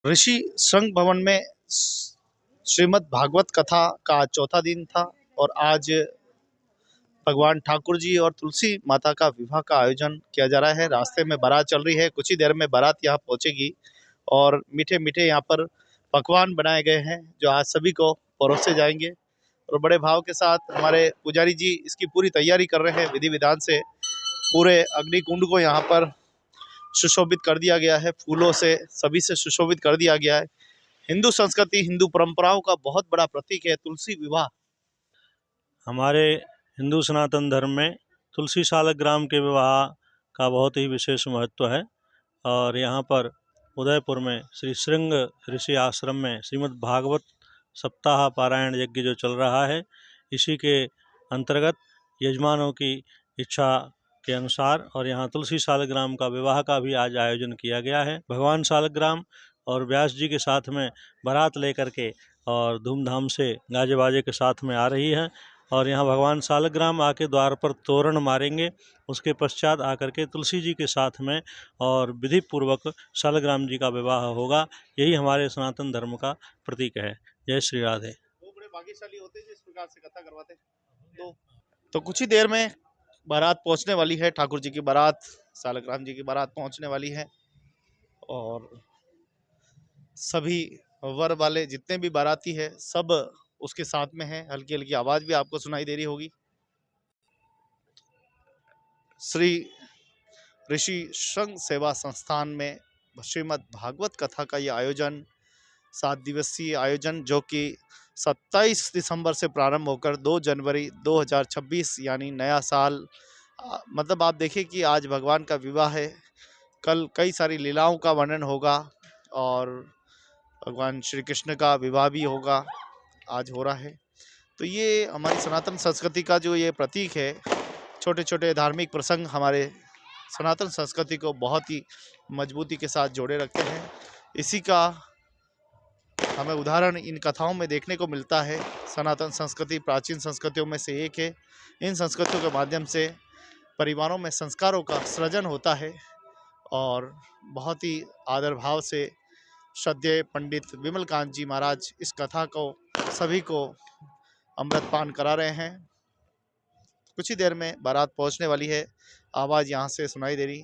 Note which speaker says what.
Speaker 1: ऋषि श्रृंग भवन में श्रीमद् भागवत कथा का चौथा दिन था और आज भगवान ठाकुर जी और तुलसी माता का विवाह का आयोजन किया जा रहा है। रास्ते में बारात चल रही है, कुछ ही देर में बारात यहाँ पहुंचेगी और मीठे मीठे यहाँ पर पकवान बनाए गए हैं जो आज सभी को परोसे जाएंगे। और बड़े भाव के साथ हमारे पुजारी जी इसकी पूरी तैयारी कर रहे हैं। विधि विधान से पूरे अग्निकुंड को यहाँ पर सुशोभित कर दिया गया है, फूलों से सभी से सुशोभित कर दिया गया है। हिंदू संस्कृति, हिंदू परंपराओं का बहुत बड़ा प्रतीक है तुलसी विवाह।
Speaker 2: हमारे हिंदू सनातन धर्म में तुलसी सालग्राम के विवाह का बहुत ही विशेष महत्व है और यहाँ पर उदयपुर में श्री श्रृंग ऋषि आश्रम में श्रीमद् भागवत सप्ताह पारायण यज्ञ जो चल रहा है, इसी के अंतर्गत यजमानों की इच्छा के अनुसार और यहाँ तुलसी सालग्राम का विवाह का भी आज आयोजन किया गया है। भगवान सालग्राम और व्यास जी के साथ में बारात लेकर के और धूमधाम से गाजे बाजे के साथ में आ रही है और यहाँ भगवान सालग्राम आके द्वार पर तोरण मारेंगे। उसके पश्चात आकर के तुलसी जी के साथ में और विधि पूर्वक सालग्राम जी का विवाह होगा। यही हमारे सनातन धर्म का प्रतीक है। जय श्री राधे।
Speaker 1: वो बड़े भाग्यशाली होते हैं जिस प्रकार से कथा करवाते हैं। तो कुछ ही देर में बारात पहुंचने वाली है। ठाकुर जी की बारात, सालग्राम जी की बारात पहुंचने वाली है और सभी वर वाले जितने भी बाराती है सब उसके साथ में है। हल्की हल्की आवाज भी आपको सुनाई दे रही होगी। श्री ऋषि श्रृंग सेवा संस्थान में श्रीमद् भागवत कथा का ये आयोजन 7 दिवसीय आयोजन जो कि 27 दिसंबर से प्रारंभ होकर 2 जनवरी 2026 यानी नया साल, मतलब आप देखिए कि आज भगवान का विवाह है, कल कई सारी लीलाओं का वर्णन होगा और भगवान श्री कृष्ण का विवाह भी होगा, आज हो रहा है। तो ये हमारी सनातन संस्कृति का जो ये प्रतीक है, छोटे छोटे धार्मिक प्रसंग हमारे सनातन संस्कृति को बहुत ही मजबूती के साथ जोड़े रखते हैं। इसी का हमें उदाहरण इन कथाओं में देखने को मिलता है। सनातन संस्कृति प्राचीन संस्कृतियों में से एक है। इन संस्कृतियों के माध्यम से परिवारों में संस्कारों का सृजन होता है और बहुत ही आदर भाव से श्रद्धेय पंडित विमलकांत जी महाराज इस कथा को सभी को अमृतपान करा रहे हैं। कुछ ही देर में बारात पहुंचने वाली है, आवाज़ यहाँ से सुनाई दे रही।